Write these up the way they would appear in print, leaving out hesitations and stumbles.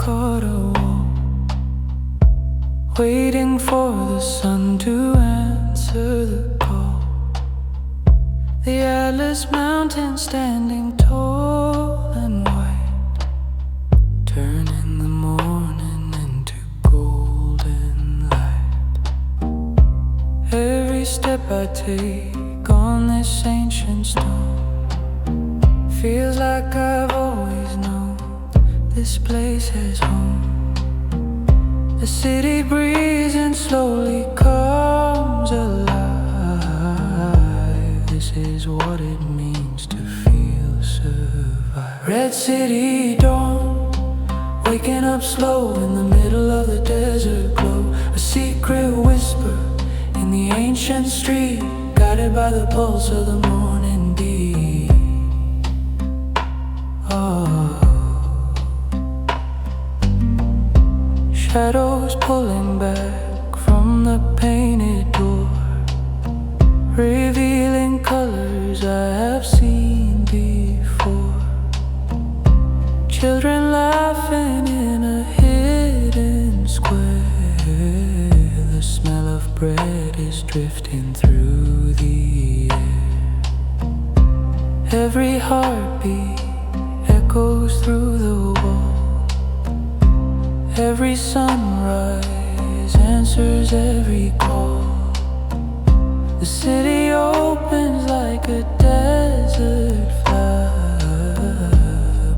caught a wall, waiting for the sun to answer the call. The Atlas Mountain standing tall and white, turning the morning into golden light. Every step I take on this ancient stone feels like I've always known this place is home. The city breathes and slowly comes alive. This is what it means to feel survive. Red city dawn, waking up slow in the middle of the desert glow. A secret whisper in the ancient street, guided by the pulse of the morning deep. Oh, shadows pulling back from the painted door, revealing colors I have seen before. Children laughing in a hidden square. The smell of bread is drifting through the air. Every heartbeat echoes through the wall. Every sunrise answers every call. The city opens like a desert flower,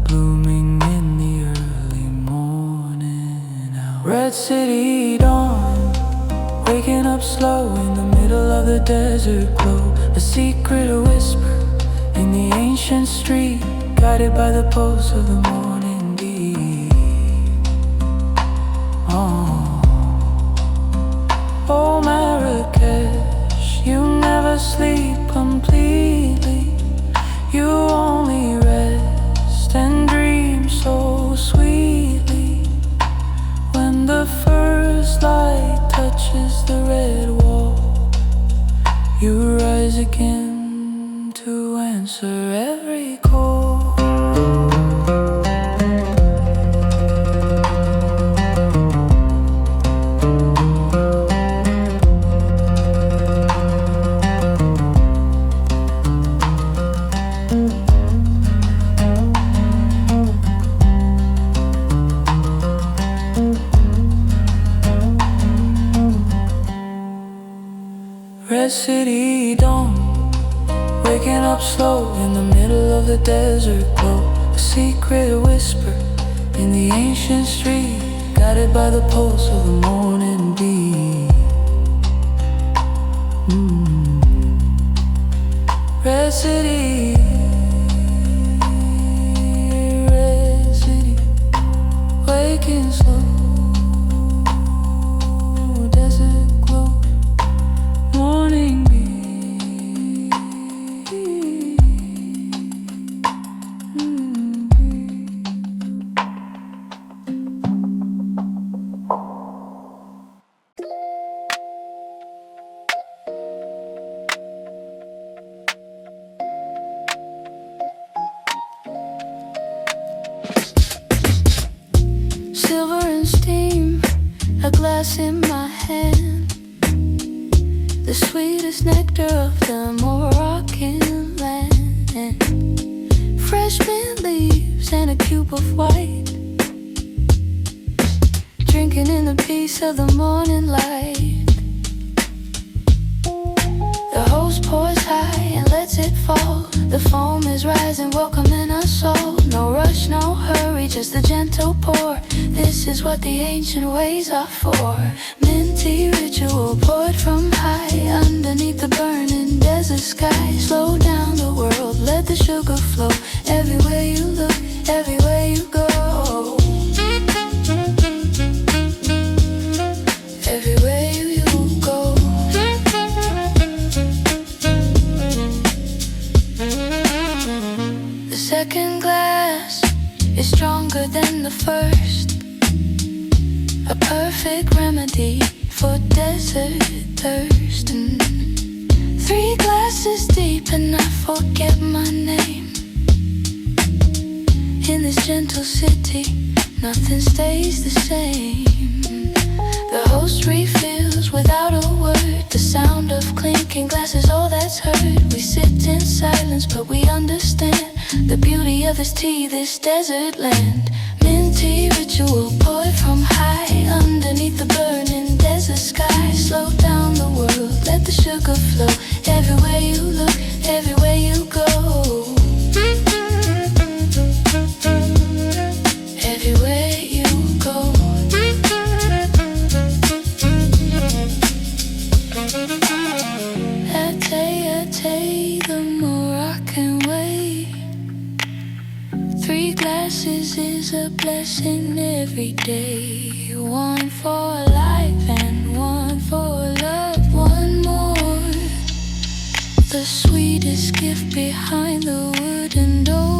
blooming in the early morning hour. Red city dawn, waking up slow in the middle of the desert glow. A secret whisper in the ancient street, guided by the pulse of the morning deep. Oh, Marrakesh, you never sleep completely. You only rest and dream so sweetly. When the first light touches the red wall, you rise again to answer every call. Red city dawn, waking up slow in the middle of the desert glow. A secret whisper in the ancient street, guided by the pulse of the morning deep. Red city, red city, waking slow. Desert glow, morning beat. Silver and steam, a glass in my hand, the sweetest nectar of the Moroccan land. Fresh mint leaves and a cube of white, drinking in the peace of the morning light. The host pours high and lets it fall. The foam is rising, welcoming us all. No rush, no hurry, just a gentle pour. This is what the ancient ways are for. Minty ritual poured from high, underneath the burning desert sky. Slow down the world, let the sugar flow. Everywhere you look, everywhere you go. Everywhere you go. The second glass is stronger than the first, a perfect remedy for desert thirst. And 3 glasses deep and I forget my name. In this gentle city, nothing stays the same. The host refills without a word, the sound of clinking glasses, all that's heard. We sit in silence but we understand the beauty of this tea, this desert land. Minty ritual poured from high, underneath the burning desert sky. Slow down the world, let the sugar flow. Everywhere you look, everywhere you go. Everywhere you go. Latte, the more I can wait. 3 glasses is a blessing every day. One for life and one for love. One more, the sweetest gift behind the wooden door.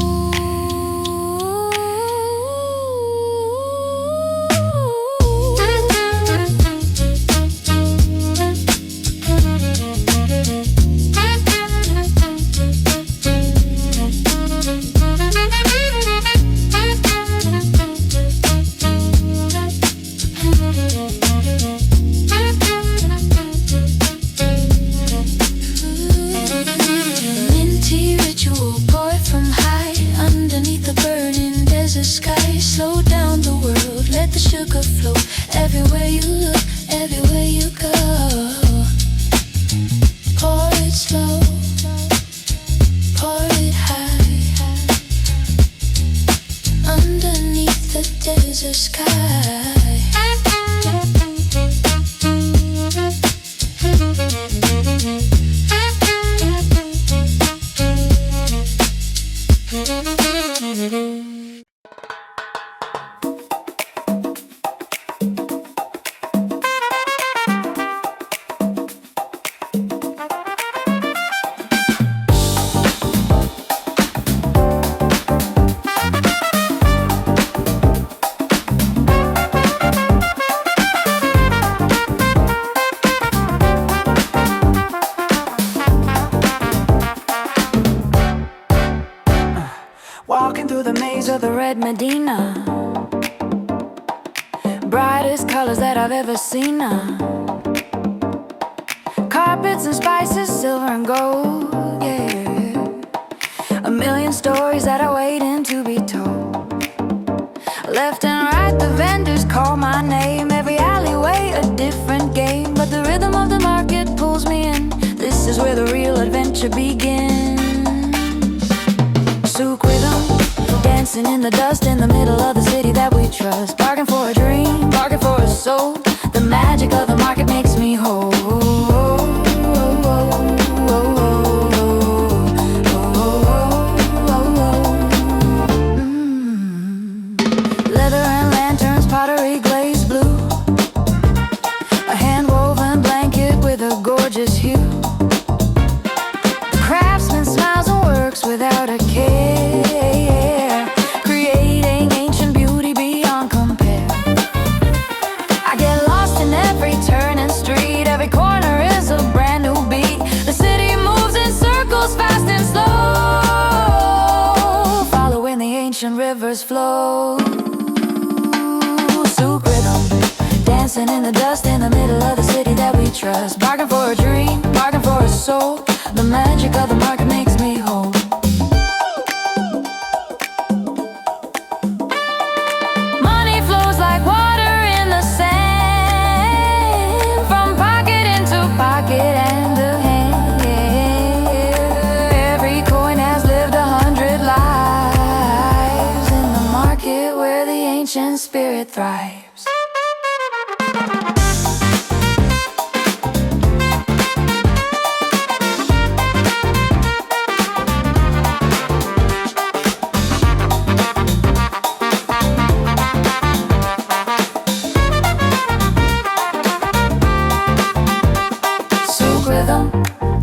Walking through the maze of the red Medina, brightest colors that I've ever seen. Carpets and spices, silver and gold, yeah. A million stories that are waiting to be told. Left and right, the vendors call my name. Every alleyway, a different game. But the rhythm of the market pulls me in. This is where the real adventure begins. Souk rhythm, dancing in the dust in the middle of the city that we trust. Bargain for a dream, bargain for a soul. The magic of the market makes me whole. Leather and lanterns, pottery glazed blue. A hand-woven blanket with a gorgeous hue. The craftsman smiles and works without a care, creating ancient beauty beyond compare. I get lost in every turn and street. Every corner is a brand new beat. The city moves in circles, fast and slow, following the ancient rivers flow. Souk rhythm, dancing in the dust in the middle of the city that we trust. Bargain for a dream, bargain for a soul. The magic of the market makes me whole. Money flows like water in the sand, from pocket into pocket and the hand. Every coin has lived 100 lives in the market where the ancient spirit thrives.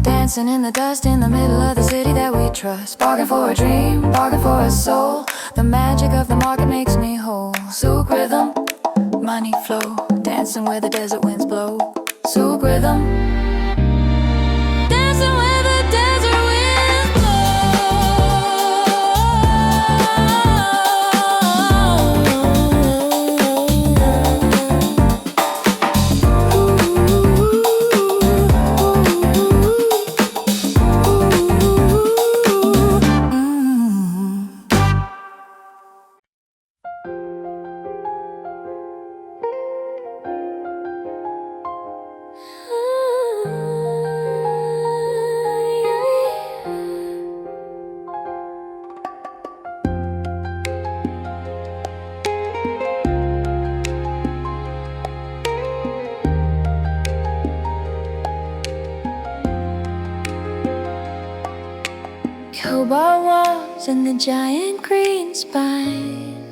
Dancing in the dust in the middle of the city that we trust. Bargain for a dream, bargain for a soul. The magic of the market makes me whole. Souk rhythm, money flow, dancing where the desert winds blow. Souk rhythm, dancing where the desert winds blow. cobalt walls and the giant green spine.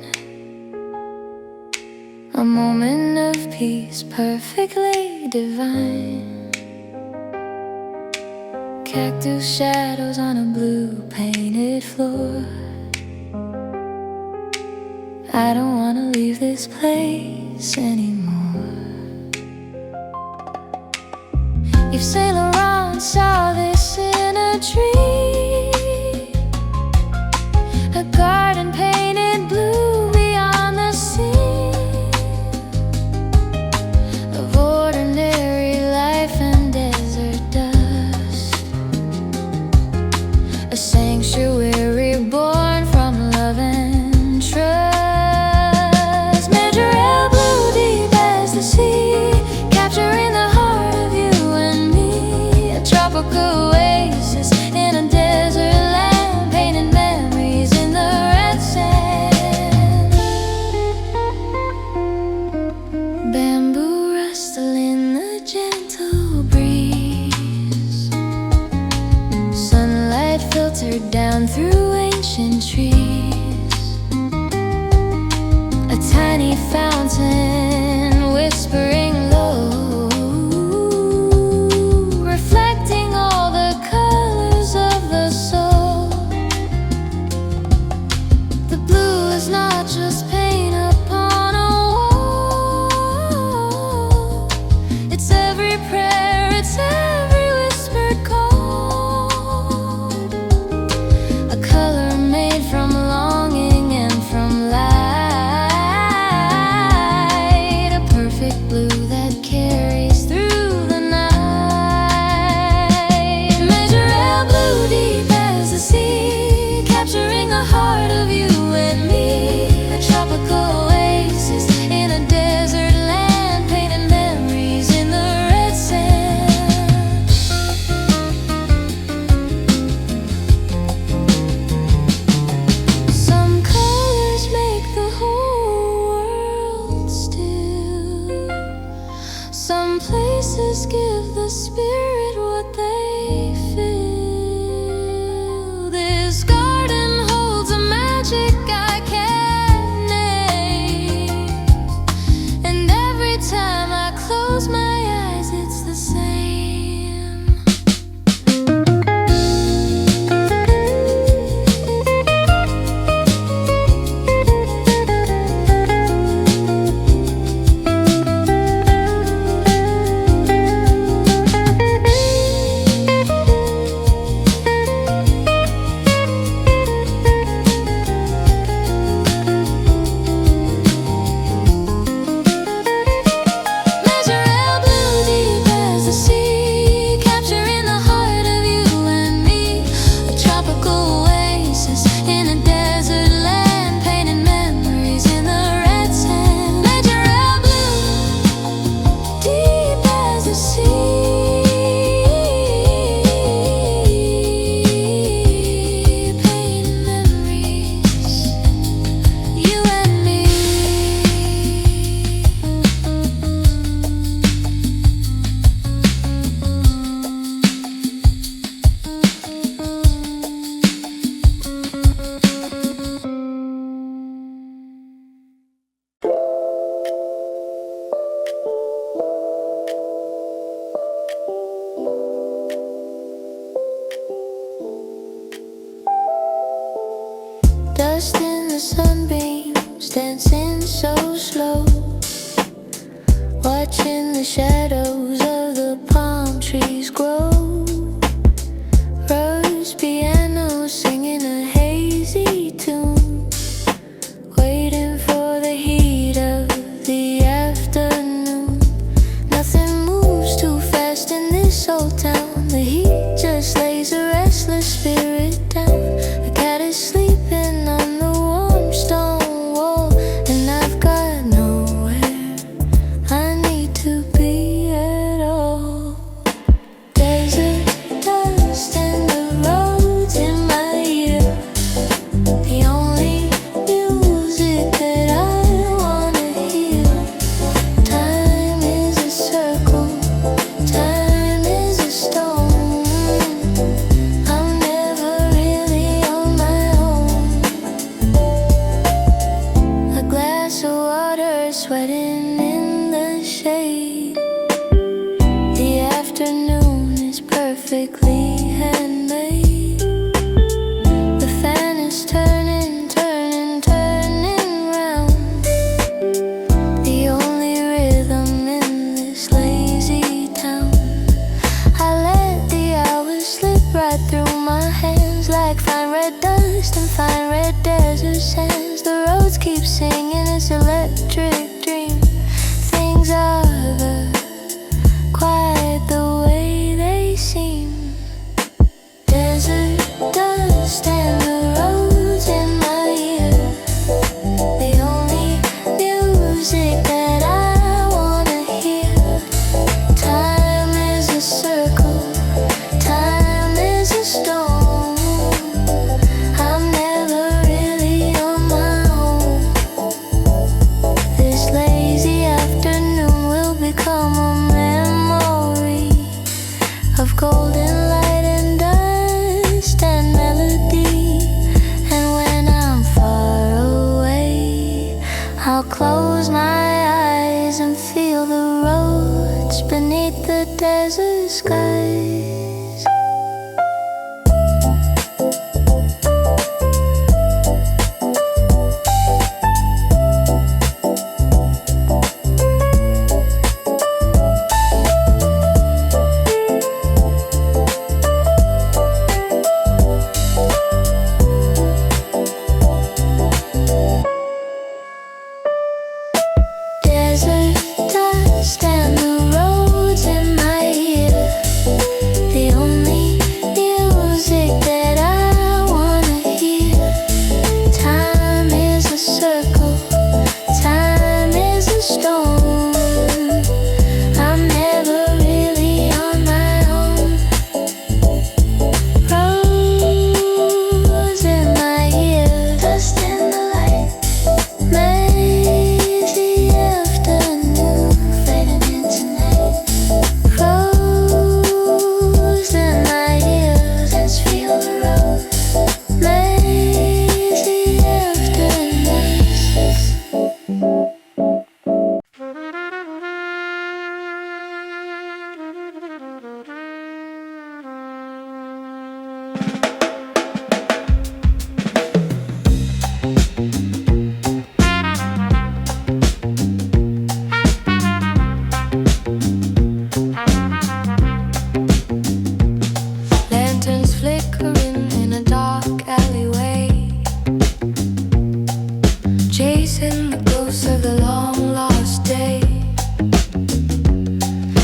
A moment of peace perfectly divine. Cactus shadows on a blue painted floor. I don't wanna leave this place anymore. If Saint Laurent saw this in a dream, a garden painted blue beyond the scene of ordinary life and desert dust, a sanctuary born from love and trust. Majorelle blue deep as the sea, capturing the heart of you and me. A tropical oasis in a desert land, painting memories in the red sand. Bamboo rustle in the gentle breeze, sunlight filtered down through ancient trees. A tiny fountain whispering low, reflecting all the colors of the soul. The blue is not just paint upon a wall, it's every prayer, it's every whispered call. A color made from longing and from light, a perfect blue that carries through the night. Majorelle blue deep as the sea, capturing the heart of you and me. A tropical oasis in a desert land, painting memories in the red sand. Some colors make the whole world still. Some places give the spirit what they feel. This garden holds a magic I can't name, and every time I close my eyes, it's the same. Majorelle blue deep as the sea, capturing the heart of you and me. A tropical oasis in a desert land, painting memories in the red sand. Majorelle blue deep as the sea, painting memories, you and me. Dust in the sunbeams, dancing so slow, watching the shadows of the palm trees grow. Rose piano singing a hazy tune, waiting for the heat of the afternoon. Nothing moves too fast in this old town. The heat just lays a restless spirit down. The cat is sleeping on the warm stone wall, and I've got nowhere I need to be at. we're sweating in the shade. The afternoon is perfectly handmade. The fan is turning, turning, turning round. The only rhythm in this lazy town. I let the hours slip right through my hands like fine red dust and fine red desert sands. The roads keep singing its electric dream. Things are quite the way they seem. Desert dust and the roads in my ear. The only music that I wanna hear. Time is a circle, time is a stone. I'm never really on my own. This lazy afternoon will become a memory of golden light and dust and melody. And when I'm far away, I'll close my eyes and feel the roads beneath the desert skies. Desert dust and the roads in my ear. The only music that I wanna hear. Time is a circle, time is a stone. I'm never really on my own. Rose in my ear, dust in the light. Lazy afternoon fading into night. Rose in my ears, let's feel the road. Lazy afternoon. Lanterns flickering in a dark alleyway, chasing the ghosts of the long lost day.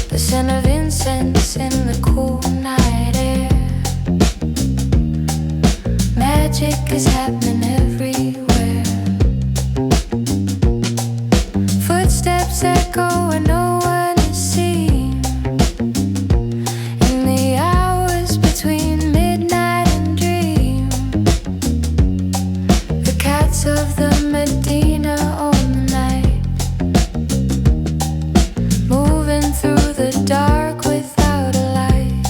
The scent of incense in the cool night air. Magic is happening everywhere. Footsteps echo and no one is seen. In the hours between midnight and dream, the cats of the Medina own the night, moving through the dark without a light.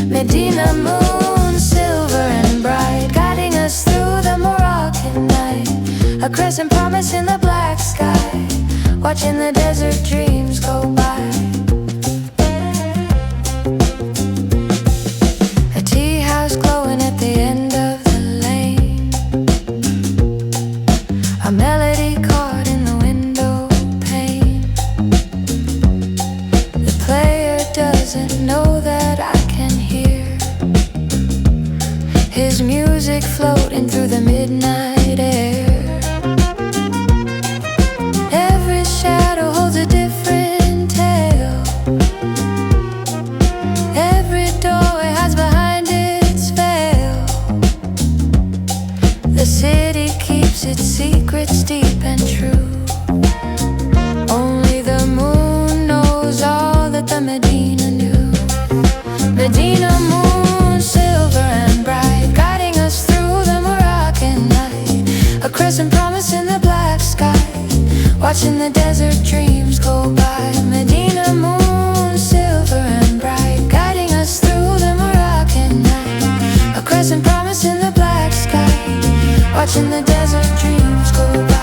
Medina moon, silver and bright, guiding us through the Moroccan night. A crescent promise in the black sky, watching the desert dreams go by. A tea house glowing at the end of the lane. A melody caught in the window pane. The player doesn't know that I can hear his music floating through the midnight air. Every shadow holds a different tale. Every doorway hides behind its veil. The city keeps its secrets deep and true. Only the moon knows all that the Medina knew. Medina moon, silver and bright, guiding us through the Moroccan night. A crescent promise in the black sky, watching the desert dreams go by. Medina moon, silver and bright, guiding us through the Moroccan night. A crescent promise in the black sky, watching the desert dreams go by.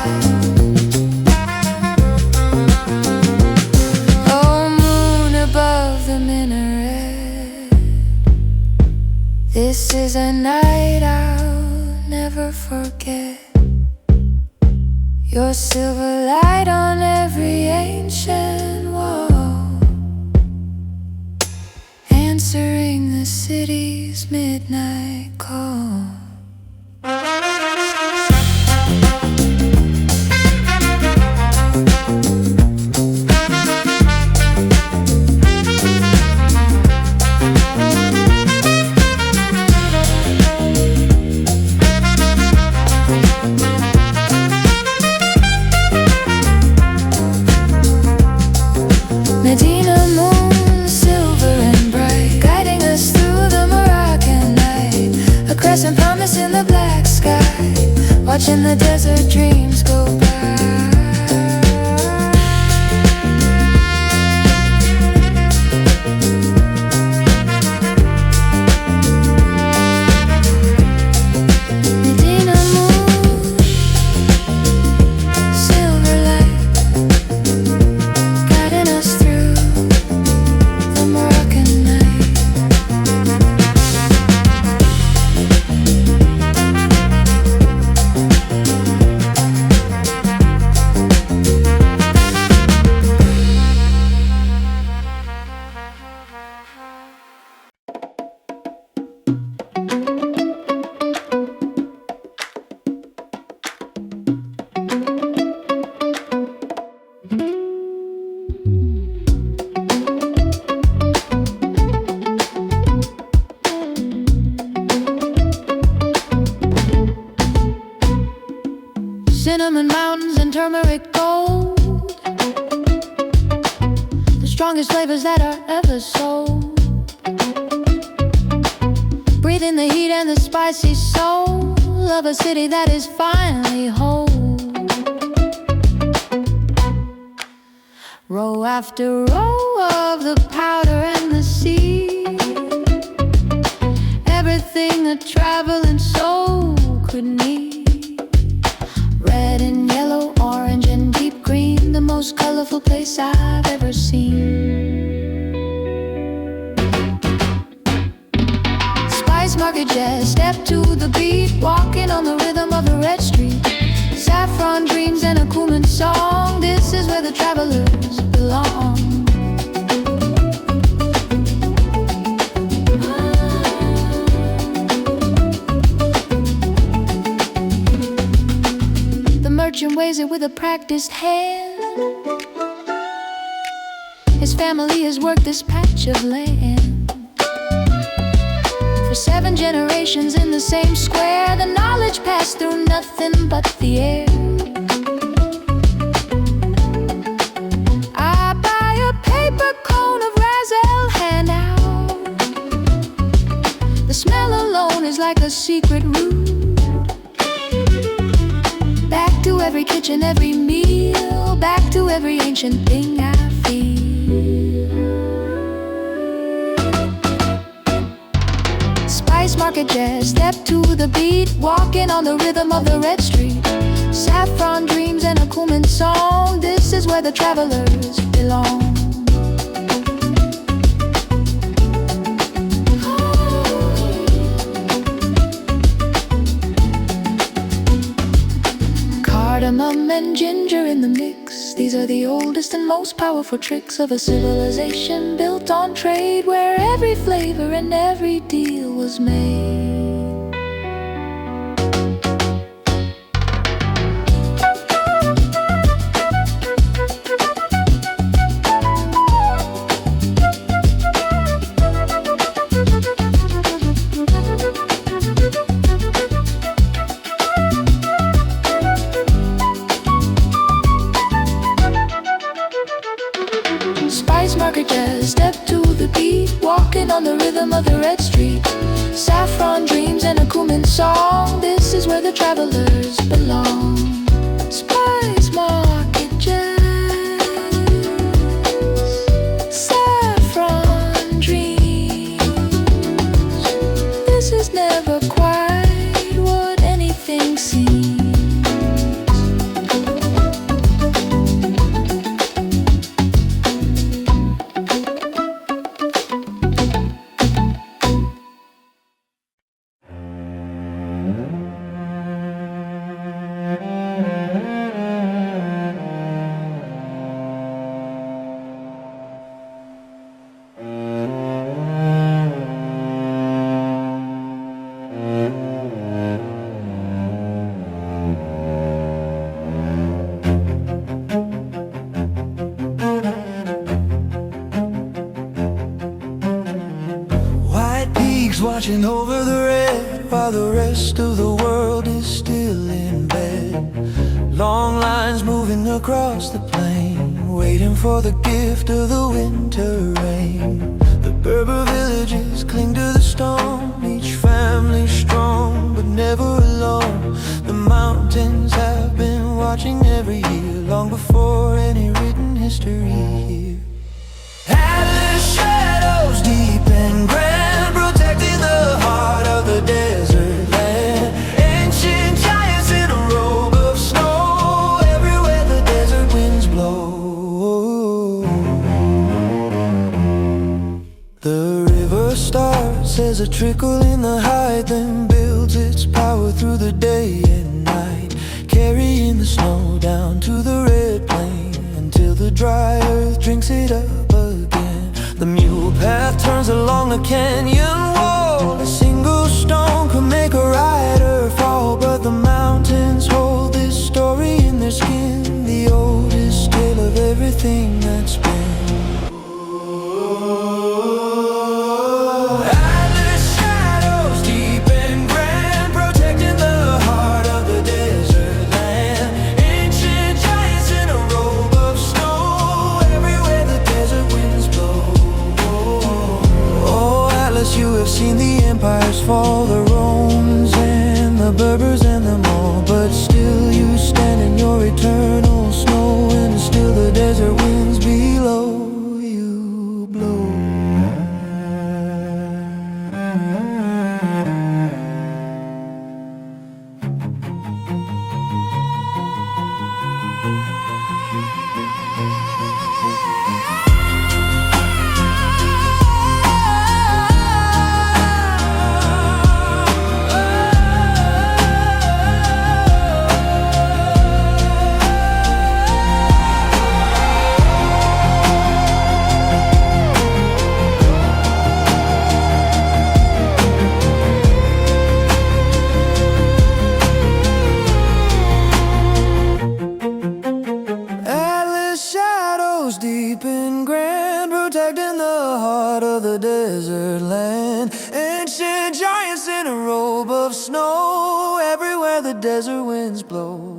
city's midnight call. Medina moon, silver and bright, guiding us through the Moroccan night. A crescent promise in the black sky, watching the desert dreams go by. Medina moon, silver light, guiding us through the Moroccan night. Cinnamon mountains and turmeric gold, the strongest flavors that are ever sold. Breathing the heat and the spicy soul of a city that is finally whole. Row after row of the powder and the sea, everything a traveling soul could need. Red and yellow, orange and deep green, the most colorful place I've ever seen. Spice Market Jazz, step to the beat, walking on the rhythm of the red street. Saffron dreams and a Cumin song, this is where the travelers belong. The merchant weighs it with a practiced hand. His family has worked this patch of land for 7 generations in the same square. The knowledge passed through nothing but the air. I buy a paper cone of Razel, hand out. The smell alone is like a secret route. Back to every kitchen, every meal, back to every ancient thing I feel. Spice Market Jazz, step to the beat, walking on the rhythm of the red street. Saffron dreams and a Cumin song, this is where the travelers belong. Cardamom and ginger in the mix, these are the oldest and most powerful tricks of a civilization built on trade, where every flavor and every deal was made. Spice Market Jazz, step to the beat, walking on the rhythm of the red street. Saffron dreams and a Cumin song, this is where the travelers belong. Spice Market Jazz, saffron dreams, this is never quite what anything seems. watching over the red while the rest of the world is still in bed. Long lines moving across the plain, waiting for the gift of the winter rain. The Berber villages cling to the stone, each family strong but never alone. The mountains have been watching every year, long before any written history here. Atlas shadows deep and grand, protecting the heart of the desert land. Ancient giants in a robe of snow, everywhere the desert winds blow. The river starts as a trickle in the height, then builds its power through the day and night, carrying the snow down to the red plain until the dry earth drinks it up again. The mule path turns along a canyon wall, a single stone could make a rider fall, but the mountains hold this story in their skin, the oldest tale of everything that's been. Seen the empires fall, the Romans and the Berbers and them all, but still you stand in your eternal snow, and still the desert winds below you blow. Deep and grand, protecting the heart of the desert land. Ancient giants in a robe of snow, everywhere the desert winds blow.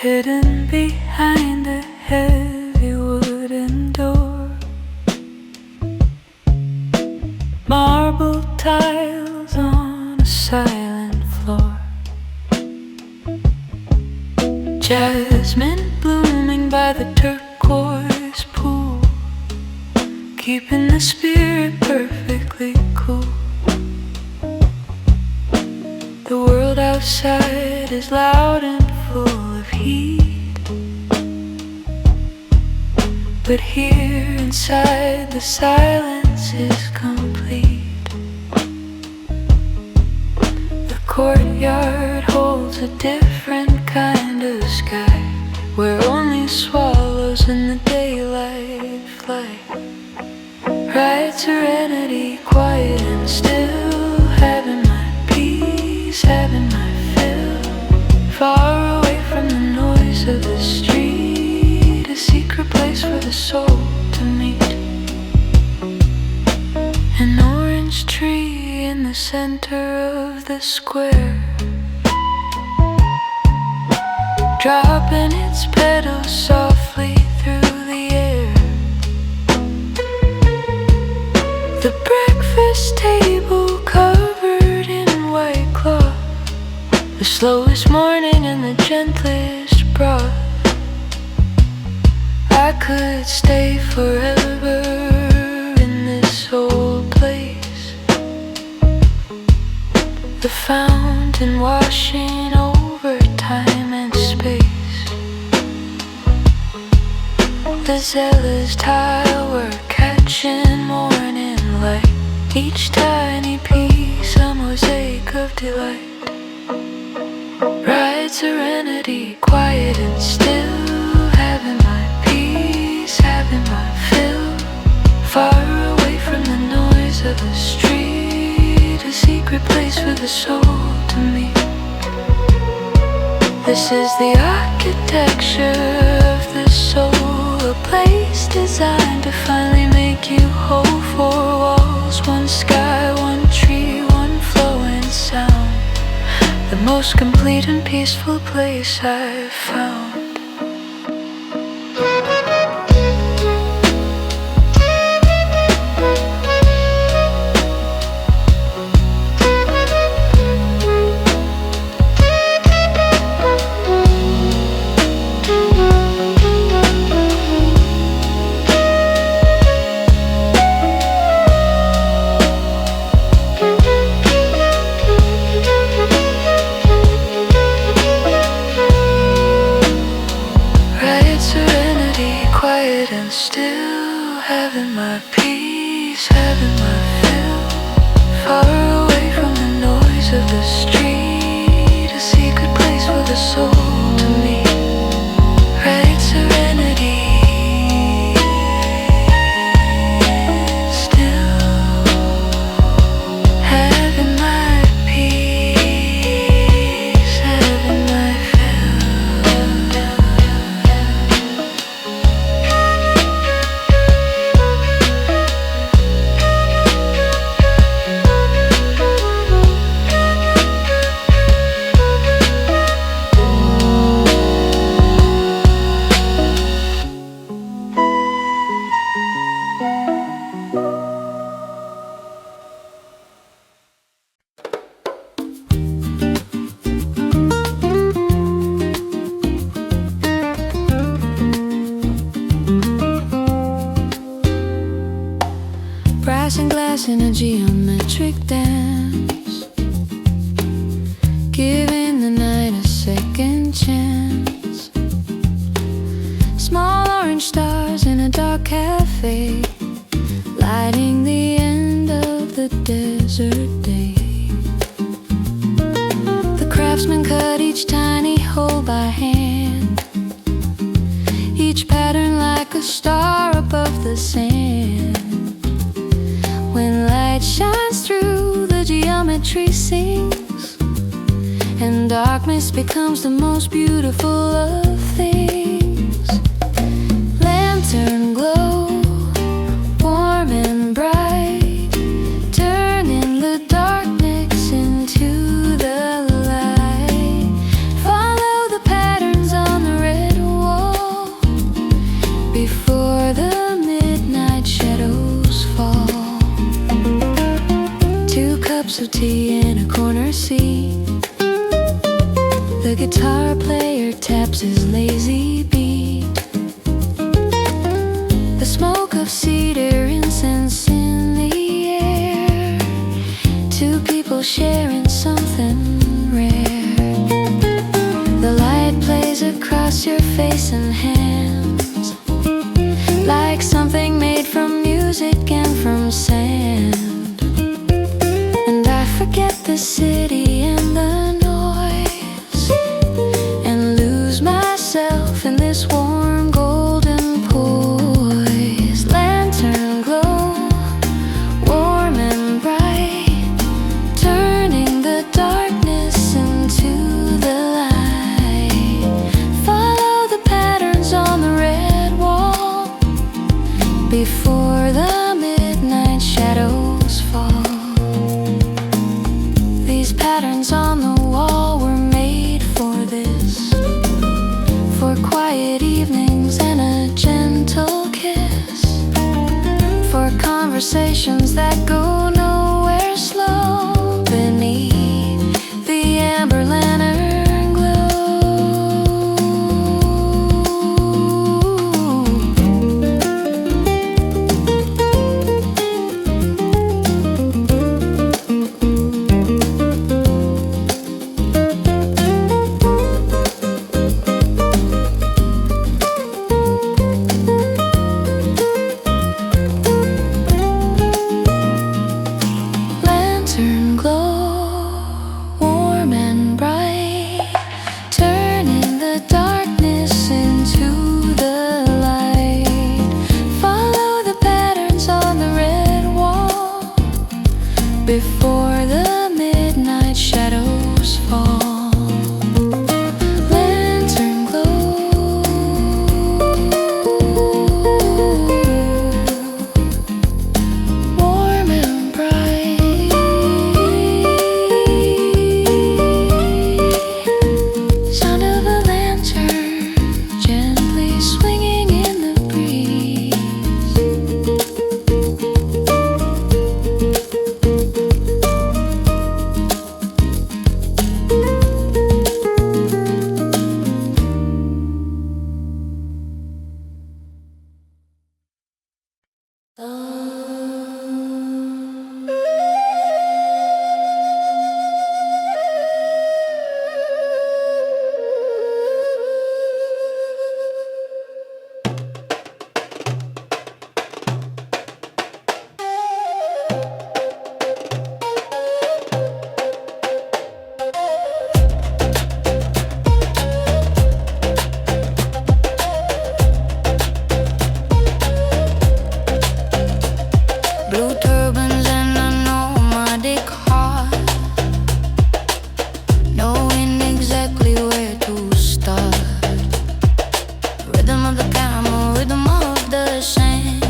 Hidden behind a heavy wooden door, marble tiles on a silent floor, jasmine blooming by the turquoise pool, keeping the spirit perfectly cool. The world outside is loud and full of heat, but here inside the silence is complete. The courtyard holds a different kind of sky, where only swallows in the daylight fly. Right serenity, quiet and still, having my peace, having my fill. Far away from the noise of the street, a secret place for the soul to meet. An orange tree in the center of the square, dropping its petals softly through the air. The breakfast table covered in white cloth, the slowest morning and the gentlest broth. I could stay forever in this old place, The fountain washing over time and space. The zealous tower catching morning light. Each tiny piece a mosaic of delight. Bright serenity, quiet and still. Having my peace, having my fill. Far away from the noise of the street. A secret place for the soul to meet. This is the architecture of the soul. A place designed to finally make you whole. Four walls, one sky, one tree, one flowing sound. The most complete and peaceful place I've found. In a geometric dance, giving the night a second chance. Small orange stars in a dark cafe, lighting the end of the desert day. The craftsman cut each tiny hole by hand, each pattern like a star above the sand. When light shines through, the geometry sings, and darkness becomes the most beautiful of things. Lantern glow, warm and bright, turning the darkness into the light. Follow the patterns on the red wall before the midnight shadows fall. Cups of tea in a corner seat. The guitar player taps his lazy beat. The smoke of cedar incense in the air. Two people sharing something rare. The light plays across your face and hands, like something made from music and from sand. Forget the city and the noise, and lose myself in this warm golden poise. Lantern glow, warm and bright, turning the darkness into the light. Follow the patterns on the red wall before the midnight shadows fall. Patterns on the wall were made for this, for quiet evenings and a gentle kiss, for conversations that go nowhere slow beneath the amber lantern glow. Blue turbans and a nomadic heart, knowing exactly where to start. Rhythm of the camel, rhythm of the sand,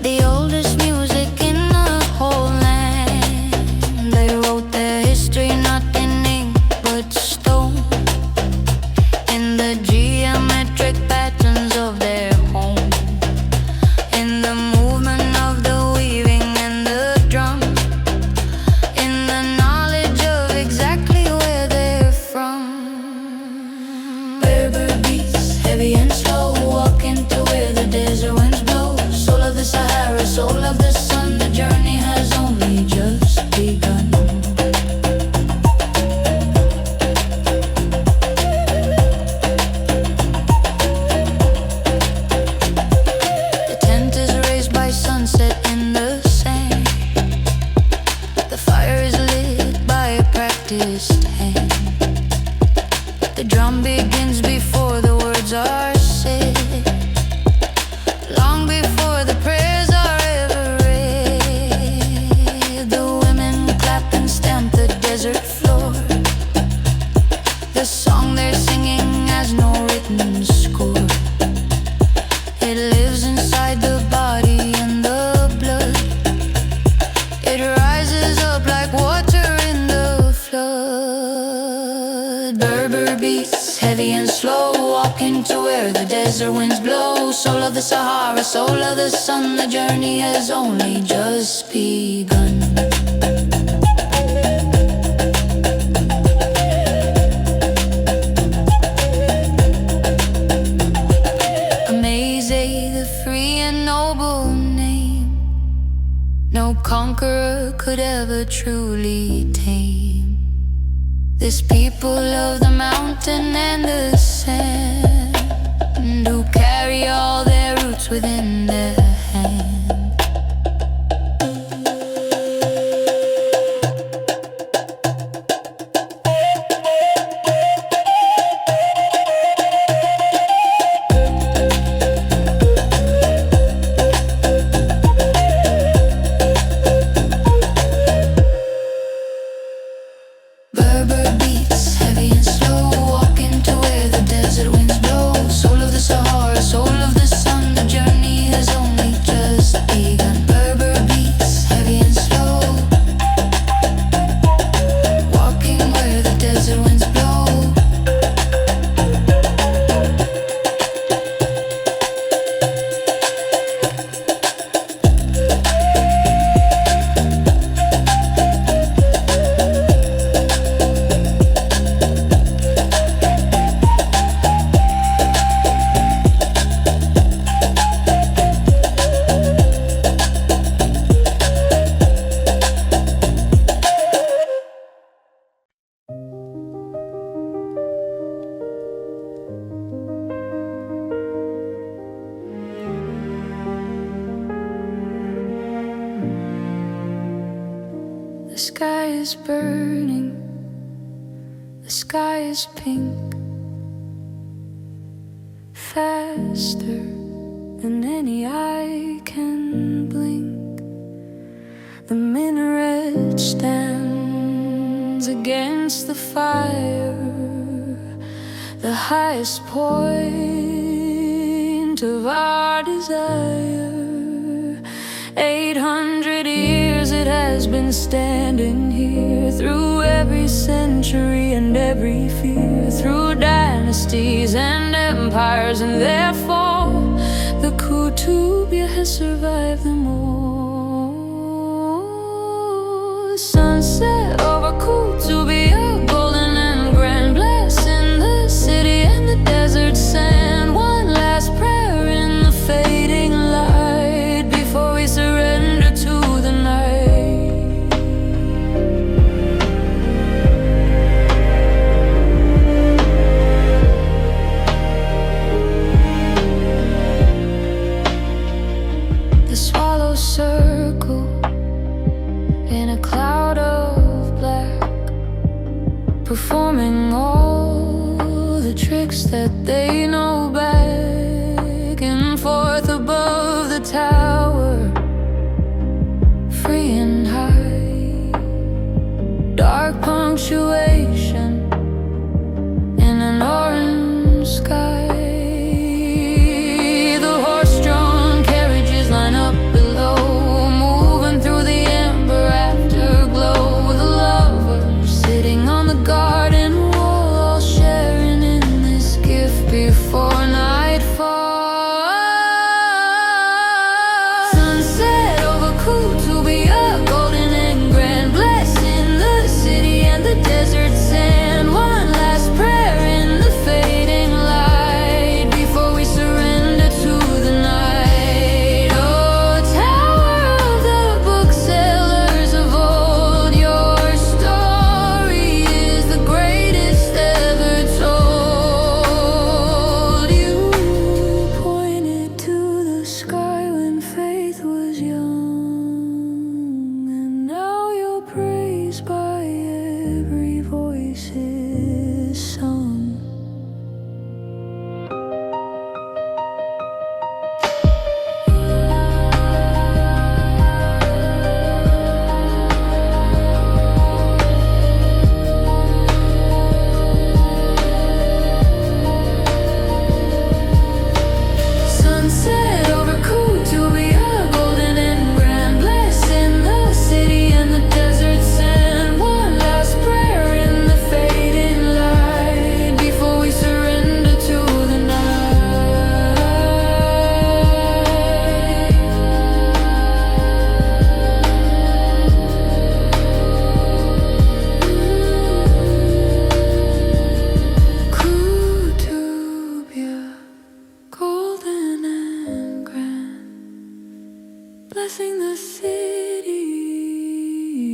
the oldest music in the whole land. They wrote their history not in ink but stone, in the geometric patterns of their home, in the movement of the weaving and the drum, in the knowledge of exactly where they're from. Berber beats, heavy and slow, walking to where the desert winds blow. Soul of the Sahara, soul of the sun, the journey has only just begun. The tent is raised by sunset in the sand. The fire is lit by a practiced hand. The drum begins before the words are said, long before the prayers are ever read. The women clap and stamp the desert floor. The song they're singing has no written score. It lives inside the body and the blood. It rises up like water in the flood. Berber beats, heavy and slow, walking to where the desert winds blow. Soul of the Sahara, soul of the sun, the journey has only just begun. Amazing, the free and noble name, no conqueror could ever truly tame. This people of the mountain and the sand, who carry all their roots within their hand. Berber beats, heavy and slow, walking to where the desert winds blow. Soul of the Sahara, soul of the sun, the journey has only just begun. Berber beats, heavy and slow, walking where the desert winds blow. The sky is burning, the sky is pink, faster than any eye can blink. The minaret stands against the fire, the highest point of our desire. 800 years it has been standing here, through every century and every fear, through dynasties and empires and their fall. The Kutubia has survived them all. Sunset over Kutubia, golden and grand, blessing the city and the desert sand. One last prayer in the fading light. tower, free and high. Dark punctuation in an orange sky. The horse-drawn carriages line up below, moving through the amber afterglow. The lovers sitting on the garden wall, all sharing in this gift before nightfall. Sunset over Kutubia, golden and grand, blessing the city and the desert sand. One last prayer in the fading light before we surrender to the night. Oh, tower of the booksellers of old, your story is the greatest ever told. You pointed to the sky when faith was young, and now you're praised by every voice is sung. Sunset over Kutubia, golden and grand, blessing the city and the desert sand. One last prayer in the fading light before we surrender to the night. Kutubia, golden and grand, blessing the city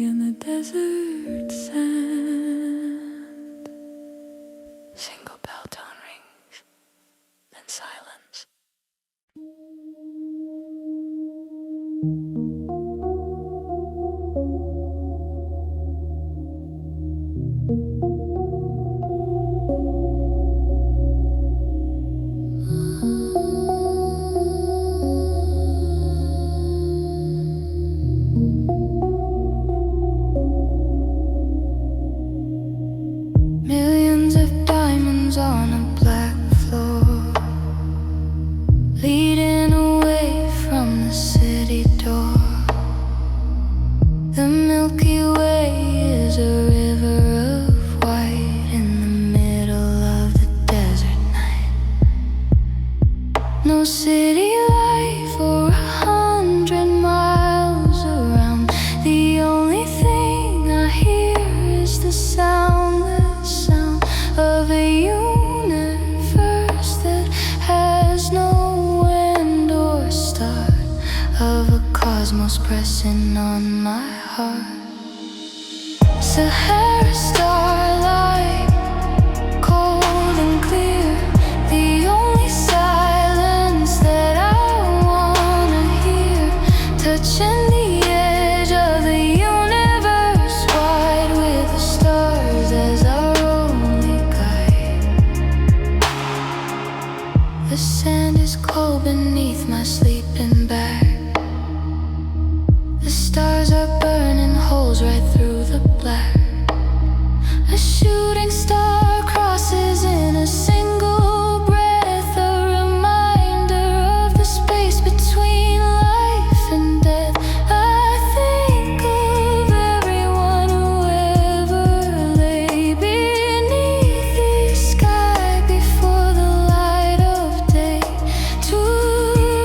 and the desert sand. Single bell tone rings, then silence. Millions of diamonds on a black floor, leading away from the city door. The Milky Way is a river of white in the middle of the desert night. No city life for 100 miles around. The only thing I hear is the sound of a universe that has no end or start, of a cosmos pressing on my heart. Sahara starlight, cold and clear, the only silence that I wanna hear, touching the edge of the universe wide, with the stars as our only guide. The sand is cold beneath my sleeping bag. The stars are burning holes right through the black. A shooting star crosses in a single breath, a reminder of the space between life and death. I think of everyone who ever lay beneath the sky before the light of day, to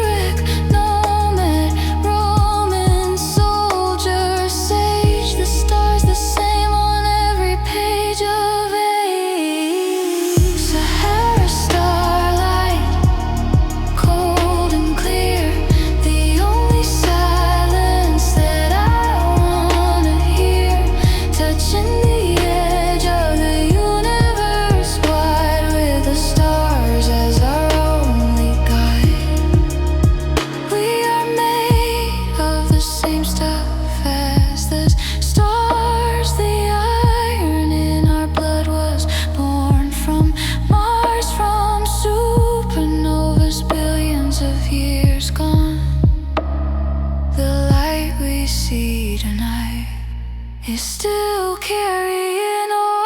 wreck no man. is still carrying on.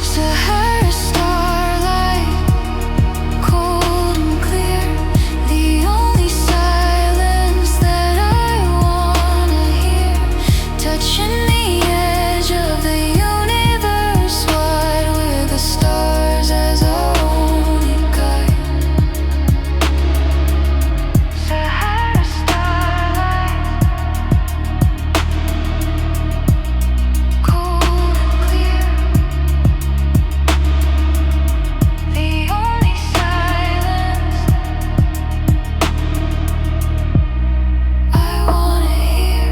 Sahara starlight, cold and clear, the only silence that I wanna hear, touching the edge of the universe wide with the stars as our only guide. Sahara starlight, cold and clear, the only silence I wanna hear.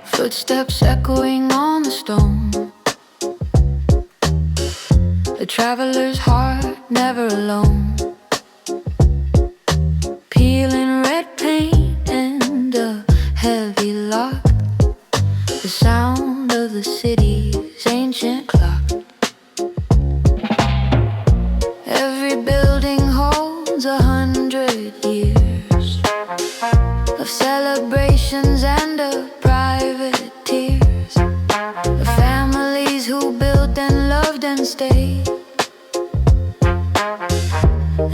Footsteps echoing on the stone. The traveler's heart never alone. Peeling red paint and a heavy lock. The sound of the city's ancient clock. Every building holds 100 years of celebrations and of private tears, of families who built and loved and stayed,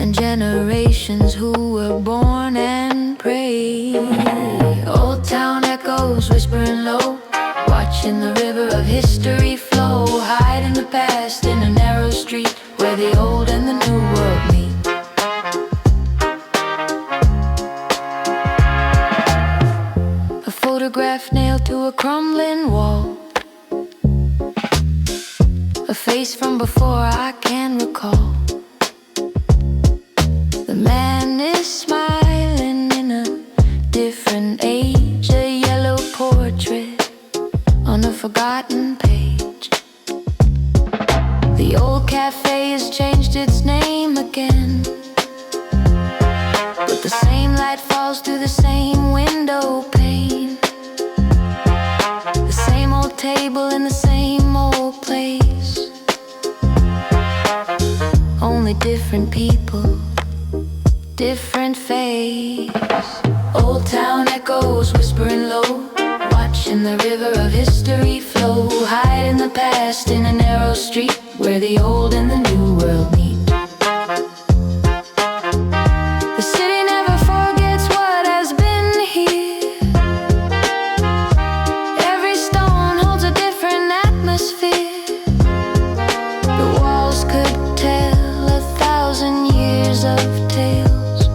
and generations who were born and prayed. Old town echoes whispering low, watching the river of history flow, hide in the past in a narrow street where the old and the new world meet. A photograph nailed to a crumbling wall, a face from before I can recall. The man is smiling in a different age, a yellow portrait on a forgotten page. The old cafe has changed its name again, but the same light falls through the same window pane. The same old table in the same old place, only different people, different face. Old town echoes whispering low, watching the river of history flow, hide in the past in a narrow street where the old and the new world meet. The city never forgets what has been here. Every stone holds a different atmosphere. The walls could tell 1,000 years of tales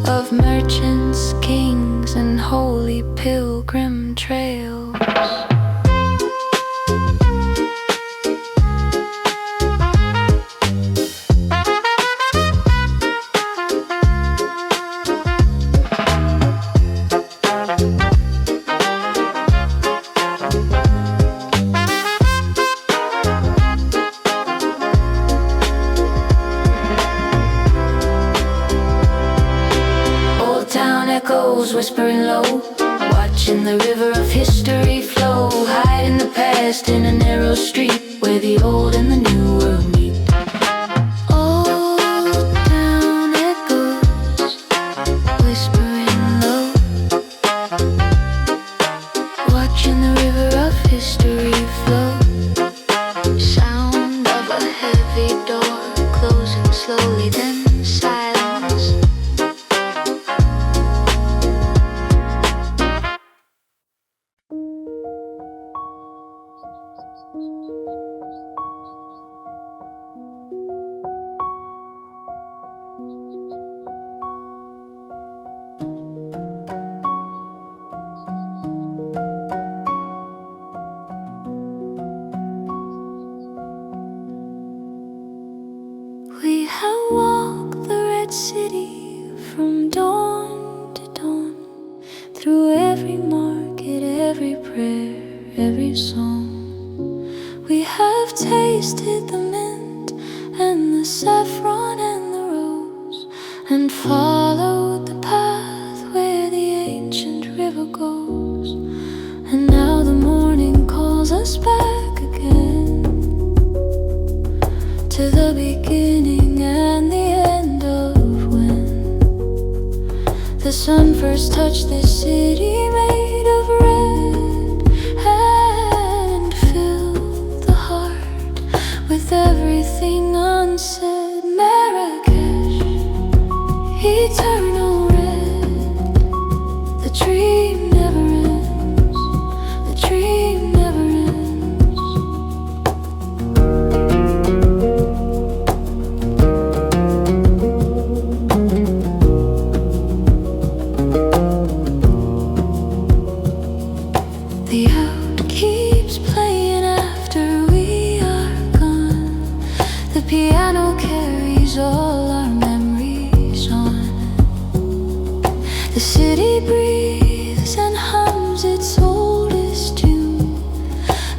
of merchants, kings, and holy pilgrim trails. Old town echoes whispering low, watching the river of history flow, hide in the past in a narrow street where the old and the new world meet. Old town echoes whispering low, watching the river of history flow, sound of a heavy door closing slowly, then silence. song. We have tasted the mint and the saffron and the rose, and followed the path where the ancient river goes. And now the morning calls us back again to the beginning and the end of when the sun first touched this city made of red, and filled the heart with everything unsaid. Marrakesh, eternal red, the dream never ends, the dream never ends. The out keeps playing after we are gone. The piano carries all our memories on. The city breathes and hums its oldest tune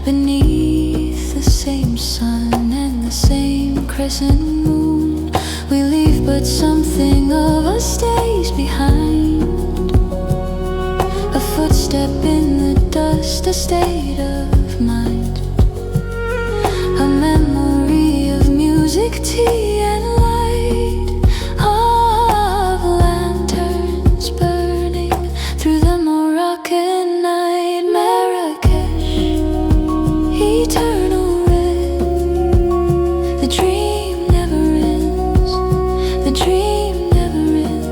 beneath the same sun and the same crescent moon. We leave, but something of us stays behind. A footstep in the dust, a state of mind, a memory of music, tea and light, of lanterns burning through the Moroccan night. Marrakesh, eternal red, the dream never ends, the dream never ends.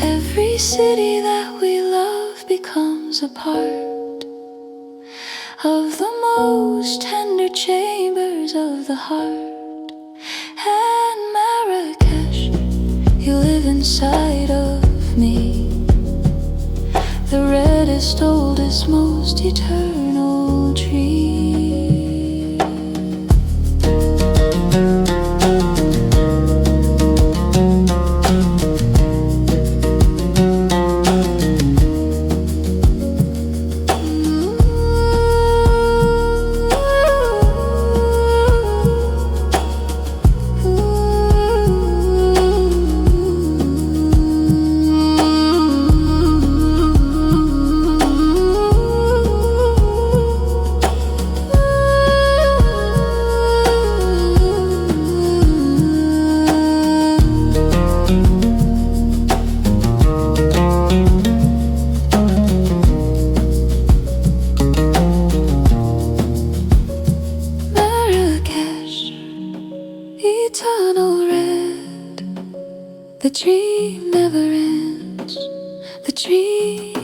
Every city that we love becomes a part of the most tender chambers of the heart. And Marrakesh, you live inside of me, the reddest, oldest, most eternal dream. Marrakesh, eternal red, the dream never ends, the dream